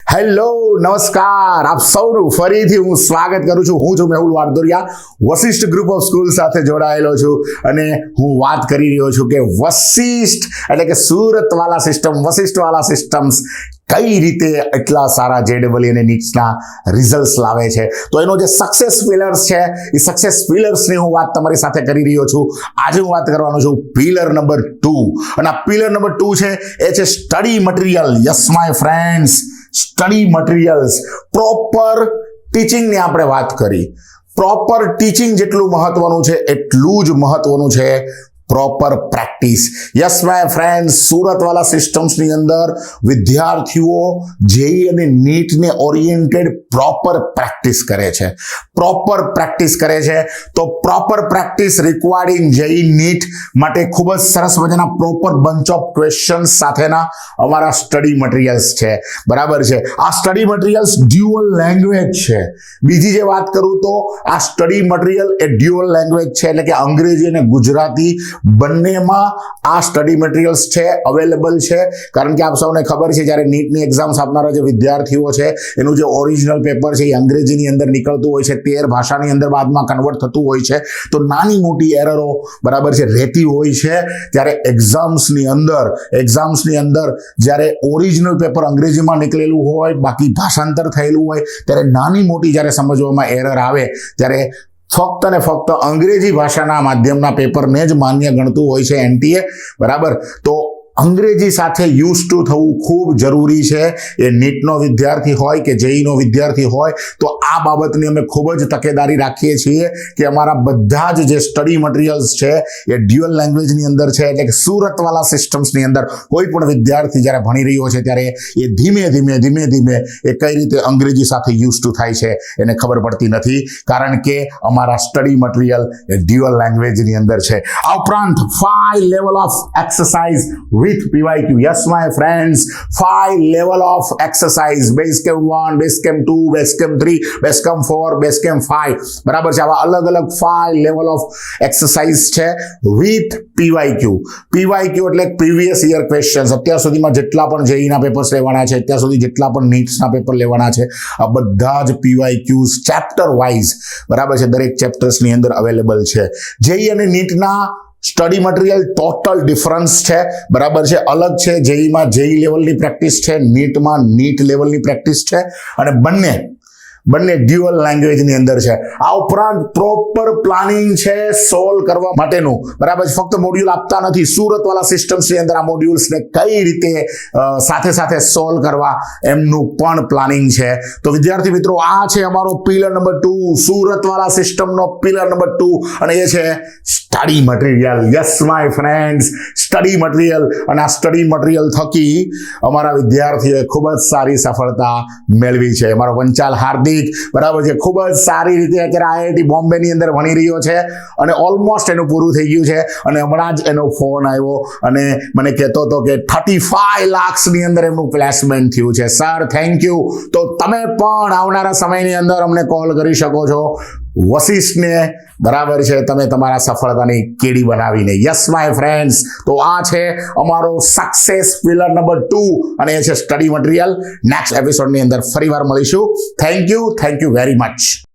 Hello નમસ્કાર આપ સૌનું ફરીથી હું સ્વાગત કરું છું. હું છું Mehul Vadodariya, Vashishtha group of school સાથે જોડાયેલો છું અને હું વાત કરી રહ્યો છું કે વશિષ્ઠ એટલે કે સુરતવાલા સિસ્ટમ, વશિષ્ઠવાલા સિસ્ટમ્સ કઈ રીતે એટલા સારા JEE અને નીટ્સના રિઝલ્ટ્સ લાવે છે. તો એનો જે સક્સેસ પિલર્સ છે એ સક્સેસ પિલર્સની હું વાત તમારી સાથે કરી રહ્યો છું. આજે હું વાત કરવાનો છું પિલર નંબર 2 અને આ પિલર નંબર 2 છે એ છે study material. Yes my friends, study materials, proper ટીચિંગની આપણે વાત કરી. પ્રોપર ટીચિંગ જેટલું મહત્વનું છે એટલું જ મહત્વનું છે proper practice. Yes my friend, સુરતવાલા સિસ્ટમ્સની અંદર વિદ્યાર્થીઓ જેઈ અને નીટને ઓરિએન્ટેડ પ્રોપર પ્રેક્ટિસ કરે છે. પ્રોપર પ્રેક્ટિસ કરે છે તો proper practice required JEE NEET માટે ખૂબ જ સરસ મજાના પ્રોપર બંચ ઓફ ક્વેશ્ચન્સ સાથેના અમારા સ્ટડી મટીરિયલ્સ છે. બરાબર છે. આ સ્ટડી મટીરિયલ્સ ડ્યુઅલ લેંગ્વેજ છે. બીજી જે વાત કરું તો આ સ્ટડી મટીરિયલ એ ડ્યુઅલ લેંગ્વેજ છે, એટલે કે અંગ્રેજી અને ગુજરાતી બંનેમાં આ સ્ટડી મટીરિયલ્સ છે, અવેલેબલ છે. કારણ કે આપ સૌને ખબર છે જ્યારે નીટની એક્ઝામ્સ આપનારા જે વિદ્યાર્થીઓ છે એનું જે ઓરિજિનલ પેપર છે એ અંગ્રેજીની અંદર નીકળતું હોય છે, 13 ભાષાની અંદર બાદમાં કન્વર્ટ થતું હોય છે. તો નાની મોટી એરરો બરાબર છે રહેતી હોય છે. ત્યારે એક્ઝામ્સની અંદર જ્યારે ઓરિજિનલ પેપર અંગ્રેજીમાં નીકળેલું હોય, બાકી ભાષાંતર થયેલું હોય, ત્યારે નાની મોટી જ્યારે સમજવામાં એરર આવે ત્યારે ફક્ત ને ફક્ત અંગ્રેજી ભાષાના માધ્યમના પેપરને જ માન્ય ગણતું હોય છે NTA. બરાબર. તો અંગ્રેજી સાથે યુઝ ટુ થવું ખૂબ જરૂરી છે. એ નીટનો વિદ્યાર્થી હોય કે જેઈનો વિદ્યાર્થી હોય તો આ બાબતની અમે ખૂબ જ તકેદારી રાખીએ છીએ કે અમારા બધા જ જે સ્ટડી મટીરિયલ્સ છે એ ડ્યુઅલ લેંગ્વેજની અંદર છે. એટલે કે સુરતવાલા સિસ્ટમ્સની અંદર કોઈ પણ વિદ્યાર્થી જ્યારે ભણી રહ્યો છે ત્યારે એ ધીમે ધીમે એ કઈ રીતે અંગ્રેજી સાથે યુઝ ટુ થાય છે એને ખબર પડતી નથી, કારણ કે અમારા સ્ટડી મટીરિયલ એ ડ્યુઅલ લેંગ્વેજની અંદર છે. આ ઉપરાંત 5 level of exercise with PYQ. Yes my friends, 5 level of exercise, base camp 1, base camp 2, base camp 3, base camp 4, base camp 5. બરાબર છે. આવા અલગ અલગ 5 level of exercise છે with PYQ. PYQ એટલે previous year questions. અત્યાર સુધીમાં જેટલા પણ JEE ના પેપર્સ લેવાના છે, અત્યાર સુધી જેટલા પણ નીટ્સ ના પેપર લેવાના છે, આ બધા જ PYQs ચેપ્ટર વાઇઝ બરાબર છે દરેક ચેપ્ટર્સ ની અંદર અવેલેબલ છે. JEE અને નીટના સ્ટડી મટીરિયલ ટોટલ ડિફરન્સ છે. બરાબર છે. અલગ છે. જેઈમાં જેઈ લેવલની પ્રેક્ટિસ છે, નીટમાં નીટ લેવલની પ્રેક્ટિસ છે અને બંને ડ્યુઅલ લેંગ્વેજની અંદર છે. આ ઉપરાંત પ્રોપર પ્લાનિંગ છે સોલ્વ કરવા માટેનું. બરાબર. ફક્ત મોડ્યુલ આપતા નથી, સુરતવાલા સિસ્ટમ્સની અંદર આ મોડ્યુલ્સને કઈ રીતે સાથે સોલ્વ કરવા એમનું પણ પ્લાનિંગ છે. તો વિદ્યાર્થી મિત્રો, આ છે અમારો પિલર નંબર 2, સુરતવાલા સિસ્ટમનો પિલર નંબર 2 અને એ છે study material. Yes my friends, study material. અને આ સ્ટડી મટીરિયલ થકી અમારા વિદ્યાર્થીઓએ ખૂબ જ સારી સફળતા મેળવી છે. અમારો વંચાલ હાર્દિક બરાબર છે ખૂબ જ સારી રીતે અત્યારે IIT બોમ્બેની અંદર ભણી રહ્યો છે અને ઓલમોસ્ટ એનું પૂરું થઈ ગયું છે. અને હમણાં જ એનો ફોન આવ્યો અને મને કહેતો હતો કે 35 લાખની અંદર એમનું પ્લેસમેન્ટ થયું છે. Sir thank you. તો તમે પણ આવનારા સમયની અંદર અમને કોલ કરી શકો છો વશિષ્ઠને. બરાબર છે. તમે તમારા સફળતાની કેડી બનાવીને. યસ માય ફ્રેન્ડ્સ, તો આ છે અમારો સક્સેસ પિલર નંબર 2 અને એ છે સ્ટડી મટીરિયલ. નેક્સ્ટ એપિસોડની અંદર ફરીવાર મળીશું. Thank you very much.